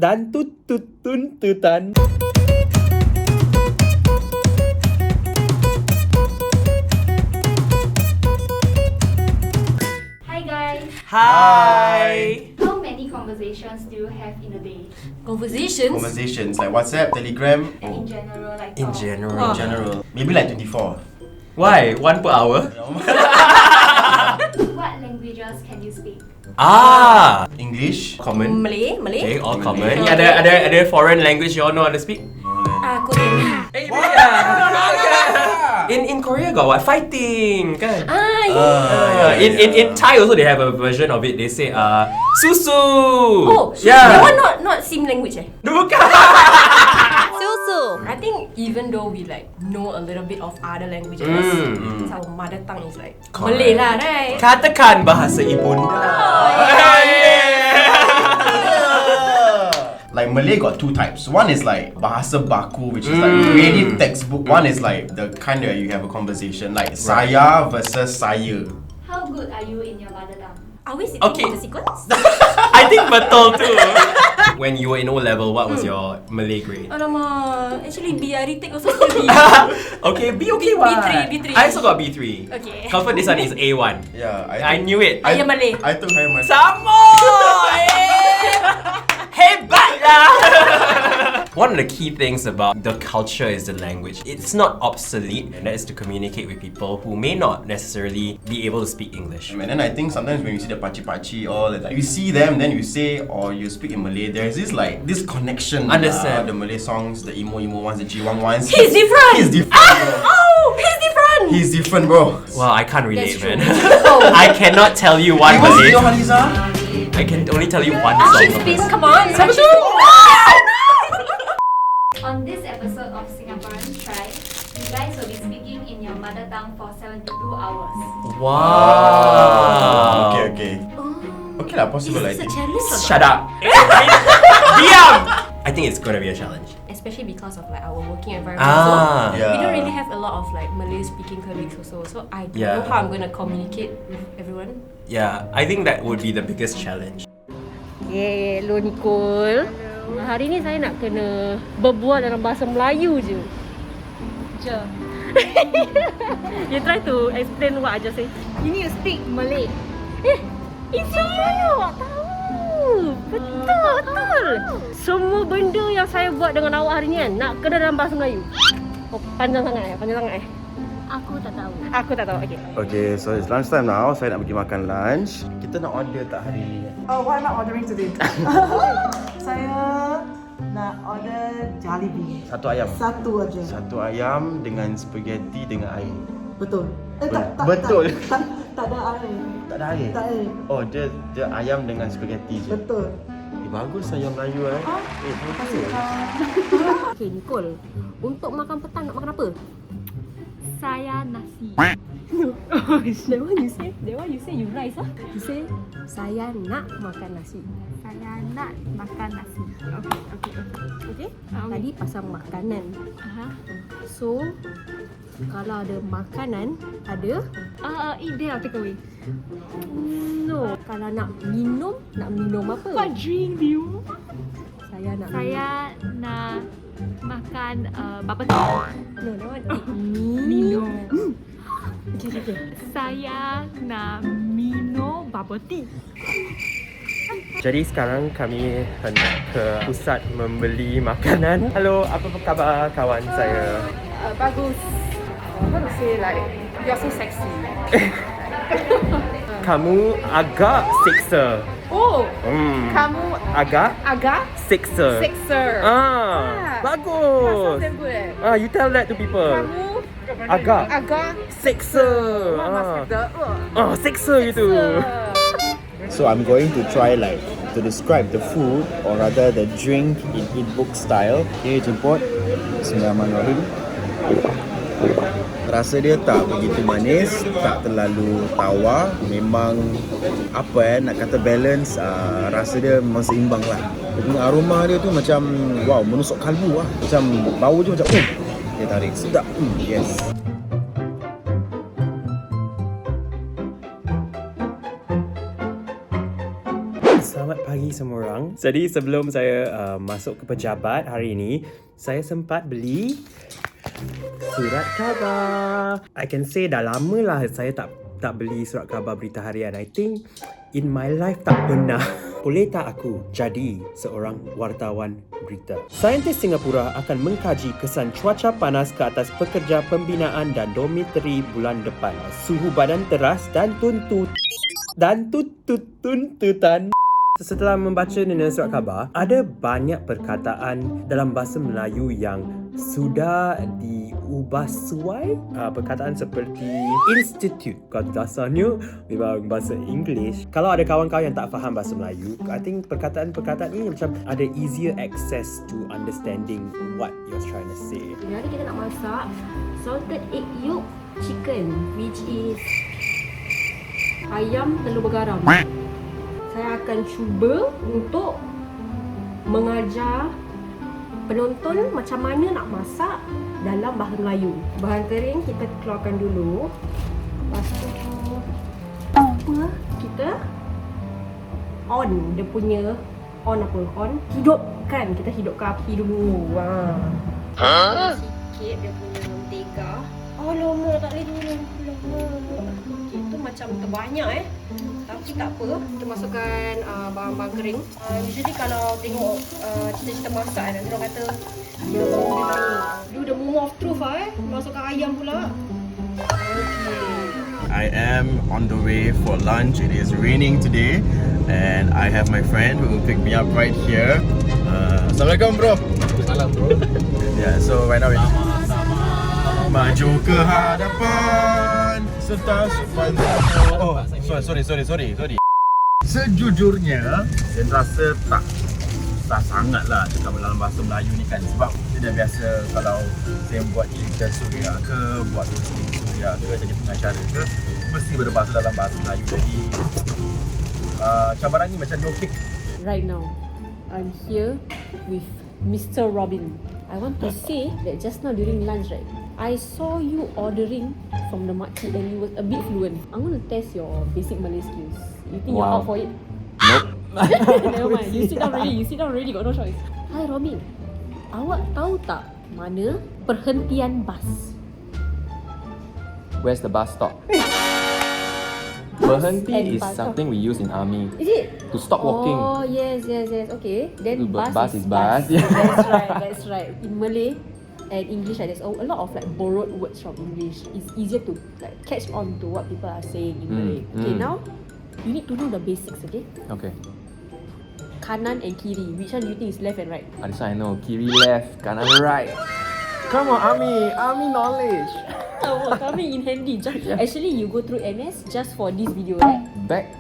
dan tuntutan. Hi guys! Hi! How many conversations do you have in a day? Conversations like WhatsApp, Telegram. And in general, like In talk? general. In general, maybe like 24. Why? 1 per hour? What languages can you speak? English. Common. Malay. Okay, all Malay. common. Ni ada foreign language you all know how to speak? Korean. Eh, In Korea got what? Fighting, kan? In Thai also they have a version of it. They say susu. Oh, yeah. That one not same language Bukan. Susu. I think even though we like know a little bit of other languages, our mother tongue is like Correct. Malay lah, right? Katakan bahasa ibunda. Like Malay got two types. One is like bahasa baku, which is like really textbook. One is like the kind that you have a conversation, like saya versus saya. How good are you in your mother tongue? Are we sitting Okay. in the sequence? I think betul too. When you were in O level, what was your Malay grade? Alamak, actually B, I retake also still B. Okay, B okay what? B3. I also got B3. Okay. Confirm this one is A1. Yeah, I knew it. Higher Malay. I took higher Malay. Sama! Hebat lah! One of the key things about the culture is the language. It's not obsolete, and that is to communicate with people who may not necessarily be able to speak English. And then I think sometimes when you see the pachi-pachi or like, you see them, then you say or you speak in Malay, there's this like this connection. Understand. The Malay songs, the emo ones, the Jiwang ones. He's different! He's different, bro. Oh, he's different! He's different, bro. Well, I can't relate, That's true. man. I cannot tell you one What's Malay. your Haliza? I can only tell you one She's song. been, come on! Sama tu. On this episode of Singaporeans Try, you guys will be speaking in your mother tongue for 72 hours. Wow. Okay. Okay lah, possible I Is this a think. challenge or not? Shut up. Diam! I think it's gonna be a challenge. Especially because of like our working environment. So Yeah. we don't really have a lot of like Malay speaking colleagues also. So I don't Yeah. know how I'm gonna communicate with everyone. Yeah, I think that would be the biggest challenge. Hello Nicole. Hari ni saya nak kena berbual dalam bahasa Melayu je. You try to explain what I just say. You need to speak Malay. Itu Melayu awak tahu. Betul. Semua benda yang saya buat dengan awak hari ni kan nak kena dalam bahasa Melayu. Oh, panjang sangat. Aku tak tahu. Aku tak tahu. Okay. Okay, so it's lunchtime now. Saya nak pergi makan lunch. Kita nak order tak hari ni? What am I ordering today? Saya nak order Jollibee. Satu ayam. Satu aja. Satu ayam dengan spaghetti dengan air. Betul. Betul. Tak ada air. Tak ada air? Tak air. Oh, dia ayam dengan spaghetti je. Betul. Bagus ayam Melayu terima kasih. Okay Nicole, untuk makan petang nak makan apa? Saya nasi. That one you say you rice ah. You say saya nak makan nasi. Saya nak makan nasi. Okay? Tadi pasal makanan. So kalau ada makanan, ada Eat there or take away? no. Kalau nak minum apa? What drink do you want? Saya nak Saya nak makan bubble tea. no, that one minum. Okay. Saya nak minum bubble tea. Jadi sekarang kami hendak ke pusat membeli makanan. Halo, apa khabar kawan saya? Bagus. How to say like you're so sexy. Kamu agak seksa. Oh, Kamu agak seksa. sexer. Bagus. Sounds damn good. You tell that to people. Kamu Agak seksa. Seksa gitu. So I'm going to try like to describe the food or rather the drink in e-book style. Okay, jemput. Bismillahirrahmanirrahim. Rasa dia tak begitu manis, tak terlalu tawar. Memang nak kata balance, rasa dia memang seimbang lah. Dia punya aroma dia tu macam wow, menusuk kalbu lah. Macam bau je macam dia tarik, sedap. Yes. Selamat pagi semua orang. Jadi sebelum saya masuk ke pejabat hari ini, saya sempat beli surat khabar. I can say dah lama lah saya tak beli surat khabar berita harian. I think in my life tak pernah. Boleh tak aku jadi seorang wartawan berita? Saintis Singapura akan mengkaji kesan cuaca panas ke atas pekerja pembinaan dan dormitory bulan depan. Suhu badan teras dan tuntutan. Setelah membaca surat khabar, ada banyak perkataan dalam bahasa Melayu yang sudah diubah suai. Perkataan seperti institute, kalau dasarnya memang bahasa English. Kalau ada kawan-kawan yang tak faham bahasa Melayu, I think perkataan-perkataan ini macam ada easier access to understanding what you're trying to say. Hari kita nak masak salted egg yolk chicken, which is ayam telur bergaram. Saya akan cuba untuk mengajar penonton macam mana nak masak dalam bahasa Melayu. Bahan kering kita keluarkan dulu. Lepas tu kita on dia punya hidupkan. Kita hidupkan api dulu. Sikit dia punya mentega. Lama tak boleh dulu. Itu macam terbanyak tapi tak apa. Kita masukkan bahan-bahan kering. Usually kalau tengok cerita-cerita masak kan, orang kata dia do the moment of truth masukkan ayam pula. I am on the way for lunch. It is raining today, and I have my friend who will pick me up right here. Assalamualaikum bro. Salam bro. Yeah, so right now we maju ke hadapan serta sepanjang. Oh, sorry. Sejujurnya, saya rasa tak susah sangat lah cakap dalam bahasa Melayu ni kan. Sebab saya dah biasa kalau saya buat cerita suria ke, buat listing suria ke, jadi pengacara ke, mesti berbahasa dalam bahasa Melayu. Jadi cabaran ni macam no kick. Right now, I'm here with Mr. Robin. I want to say that just now during lunch, right, I saw you ordering from the makcik and you was a bit fluent. I'm going to test your basic Malay skills. You think you're out for it? Nope. Never mind. You sit down already. Got no choice. Hi Robin. Awak tahu tak mana perhentian bas? Where's the bus stop? Berhenti is something we use in army. Is it? To stop walking. Oh, yes. Okay. Then Bus is bus. That's right. In Malay and English, there's a lot of like borrowed words from English. It's easier to like catch on to what people are saying in Malay. Okay, now you need to know the basics, okay? Okay. Kanan and kiri. Which one do you think is left and right? This one I know. Kiri left, kanan right. Come on, army knowledge. Kami in handy. Actually, you go through NS just for this video, right? Back.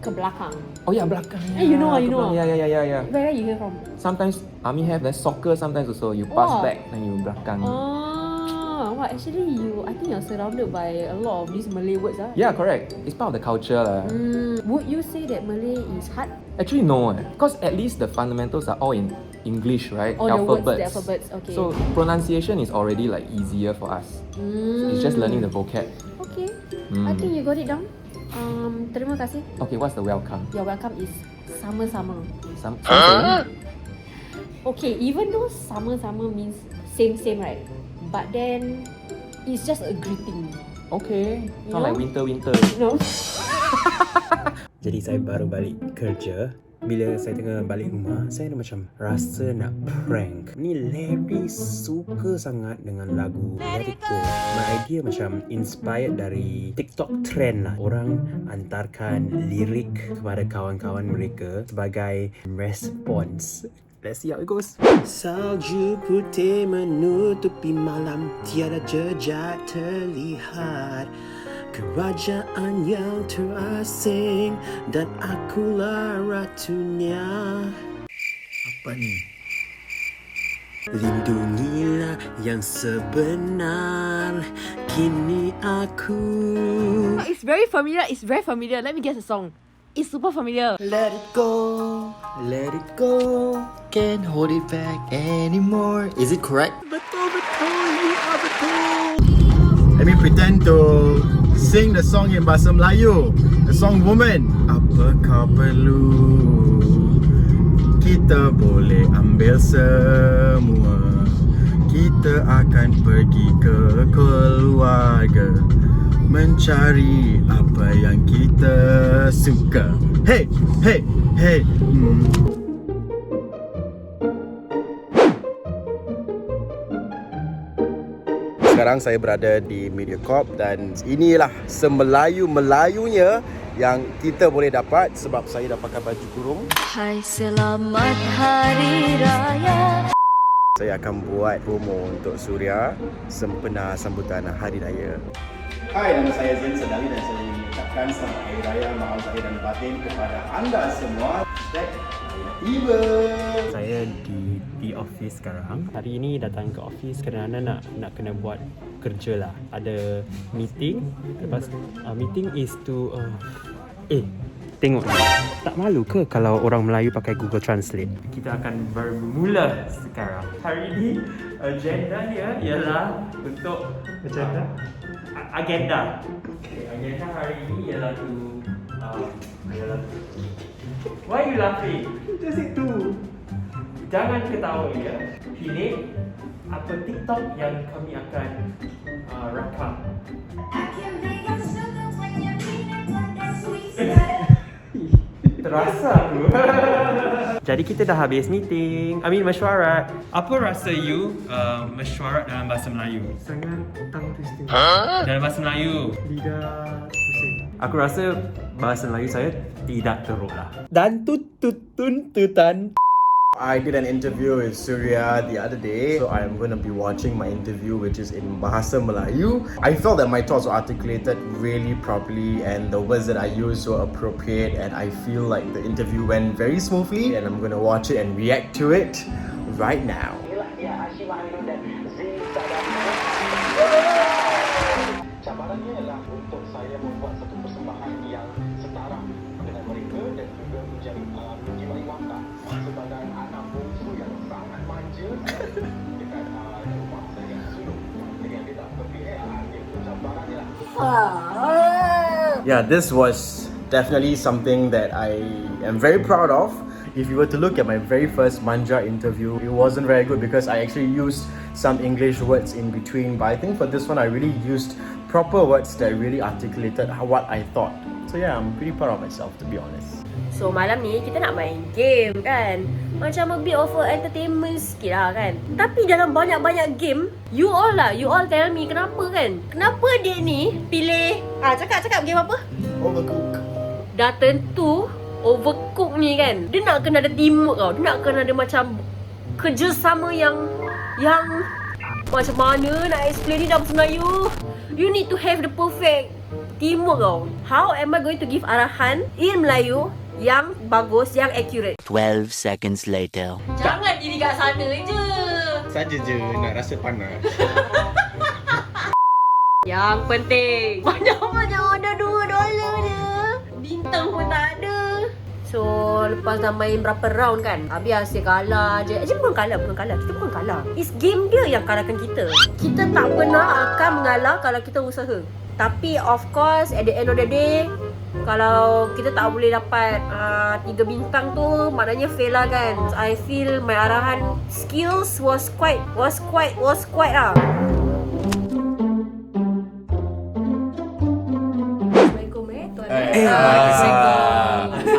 Ke belakang. Oh yeah, belakang. You know. Yeah. Where are you here from? Sometimes army have that soccer. Sometimes also you pass back and you belakang. Actually, I think you're surrounded by a lot of these Malay words. Yeah, correct. It's part of the culture lah. Would you say that Malay is hard? Actually, no. Because at least the fundamentals are all in English, right? The alphabets. Okay. So pronunciation is already like easier for us. So it's just learning the vocab. Okay. I think you got it down. Terima kasih. Okay, what's the welcome? Your welcome is sama-sama. Okay, even though sama-sama means same, right? But then it's just a greeting. Okay. Not like winter. No. Jadi saya baru balik kerja. Bila saya tengah balik rumah, saya macam rasa nak prank. Ni Larry suka sangat dengan lagu Let It Go. My idea macam inspired dari TikTok trend lah. Orang antarkan lirik kepada kawan-kawan mereka sebagai respons. Let's see how it goes. Salju putih menutupi malam, tiada jejak terlihat. Kerajaan yang terasing dan akulah ratunya. Apa ni? Lindungilah yang sebenar, kini aku. It's very familiar. Let me guess the song. It's super familiar. Let it go, can't hold it back anymore. Is it correct? Betul, you are betul. Let me pretend to sing the song in bahasa Melayu. The song Woman. Apa kau perlu kita boleh ambil semua. Kita akan pergi ke keluarga, mencari apa yang kita suka. Hey, hey, hey. Sekarang saya berada di Mediacorp dan inilah semelayu-melayunya yang kita boleh dapat sebab saya dah pakai baju kurung. Hai selamat hari raya. Saya akan buat promo untuk Suria sempena sambutan Hari Raya. Hai, nama saya Zain Sedali dan saya ingin mengucapkan selamat Hari Raya mahal zahir dan batin kepada anda semua. Tiba. Saya di office sekarang. Hari ini datang ke office kerana nak kena buat kerja lah. Ada meeting. Lepas meeting is to tengok ni. Tak malu ke kalau orang Melayu pakai Google Translate? Kita akan bermula sekarang. Hari ini agenda dia ialah untuk agenda. Okay, agenda hari ini ialah Why you laughing? Just itu. Jangan ketawa ya. Pilih apa TikTok yang kami akan rakam. Terasa tu. Jadi kita dah habis meeting. mesyuarat. Apa rasa you mesyuarat dalam bahasa Melayu? Sangat tongue twisting. Dalam bahasa Melayu. Lidah pusing. Aku rasa bahasa Melayu saya tidak teruk lah. Dan tuntutan. I did an interview with Surya the other day, so I'm going to be watching my interview which is in Bahasa Melayu. I felt that my thoughts were articulated really properly and the words that I used were appropriate, and I feel like the interview went very smoothly, and I'm going to watch it and react to it right now. Cabarannya ialah untuk saya membuat satu persembahan yang setara dengan mereka dan juga menjadi jiwai wakaf sebagai anak bungsu yang sangat manja dekat rumah saya yang sulung dengan dia tak berpihak. Itu cabarannya lah. Yeah, this was definitely something that I am very proud of. If you were to look at my very first Manja interview, it wasn't very good because I actually used some English words in between. But I think for this one, I really used proper words that really articulated what I thought. So yeah, I'm pretty proud of myself, to be honest. So malam ni kita nak main game kan. Macam a bit of a entertainment sikit lah kan. Tapi dalam banyak-banyak game, you all tell me kenapa kan. Kenapa dia ni pilih cakap game apa? Overcook. Dah tentu Overcook ni kan, dia nak kena ada teamwork tau. Dia nak kena ada macam kerjasama yang macam mana nak explain ni dalam Melayu. You need to have the perfect teamwork tau. How am I going to give arahan in Melayu yang bagus, yang accurate? 12 seconds later. Jangan diri kat sana je. Saja je nak rasa panas. Yang penting banyak-banyak order $2 je. Bintang pun tak ada. So lepas dah main berapa round kan, habis asyik kalah je. Actually bukan kalah. Kita bukan kalah. It's game dia yang kalahkan kita. Kita tak pernah akan mengalah kalau kita usaha. Tapi of course at the end of the day, kalau kita tak boleh dapat 3 bintang tu, maknanya fail lah kan. I feel my arahan skills was quite lah.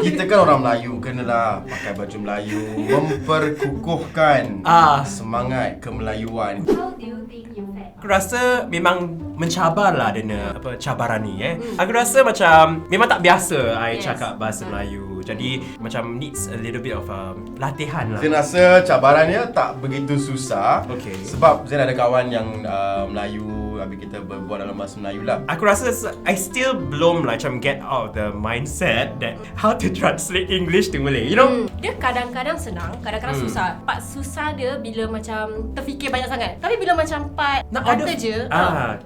Kita kan orang Melayu, kenalah pakai baju Melayu, memperkukuhkan semangat kemelayuan. How do you think you fared? Aku rasa memang mencabar lah dia cabaran ni Aku rasa macam memang tak biasa I cakap bahasa Melayu. Jadi macam needs a little bit of latihan lah. Saya rasa cabarannya tak begitu susah. Okay. Sebab saya ada kawan yang Melayu, habis kita berbual dalam bahasa Melayu lah. Aku rasa I still belum macam get out of the mindset that how to translate English to Malay, you know? Dia kadang-kadang senang, kadang-kadang susah. Part susah dia bila macam terfikir banyak sangat. Tapi bila macam part kata je,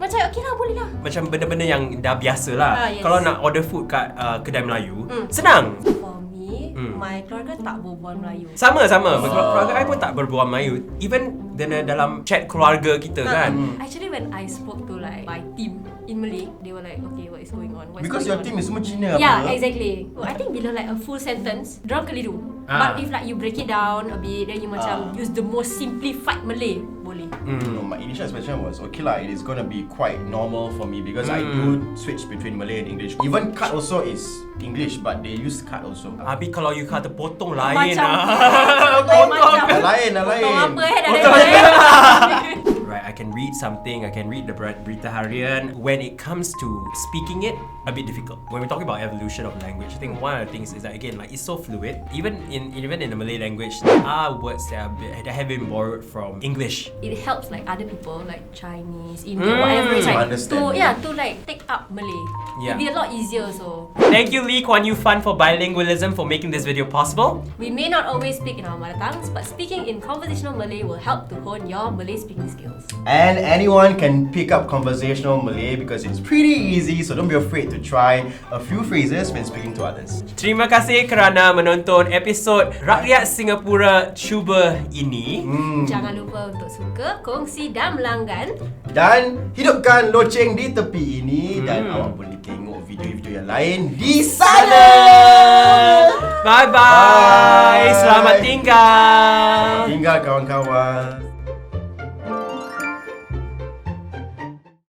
macam okey lah, boleh lah. Macam benda-benda yang dah biasa lah. Yes. Kalau nak order food kat kedai Melayu, senang. For me, my keluarga tak berbual Melayu. Sama. Keluarga I pun tak berbual Melayu. Even dalam chat keluarga kita kan. Actually when I spoke to like my team in Malay, they were like, okay, what is is going on. What's Because going your on. team is semua Cina Yeah, apa? exactly. I think bila like a full sentence, dorang keliru. Ah. But if like you break it down a bit, then you macam use the most simplified Malay, boleh. My initial expectation was okay lah. It is gonna be quite normal for me because I do switch between Malay and English. Even cut also is English, but they use cut also. Abi kalau you kata potong lain Macam Potong. Lain. Potong apa dah Right, I can read something, I can read the berita harian. When it comes to speaking it, a bit difficult. When we're talking about evolution of language, I think one of the things is that again, like it's so fluid. Even in the Malay language, there are words that have been borrowed from English. It helps like other people like Chinese, Indian, whatever it's like to like take up Malay. Yeah. It'll be a lot easier. So Thank you Lee Kuan Yew Fund for Bilingualism for making this video possible. we may not always speak in our mother tongues, but speaking in conversational Malay will help to hone your Malay speaking skills. And anyone can pick up conversational Malay because it's pretty easy, so don't be afraid to try a few phrases when speaking to others. Terima kasih kerana menonton episod Rakyat Singapura Cuba ini. Jangan lupa untuk suka, kongsi dan melanggan. Dan hidupkan loceng di tepi ini dan awak boleh tengok video-video yang lain di sana. Bye bye. Selamat tinggal. Selamat tinggal kawan-kawan.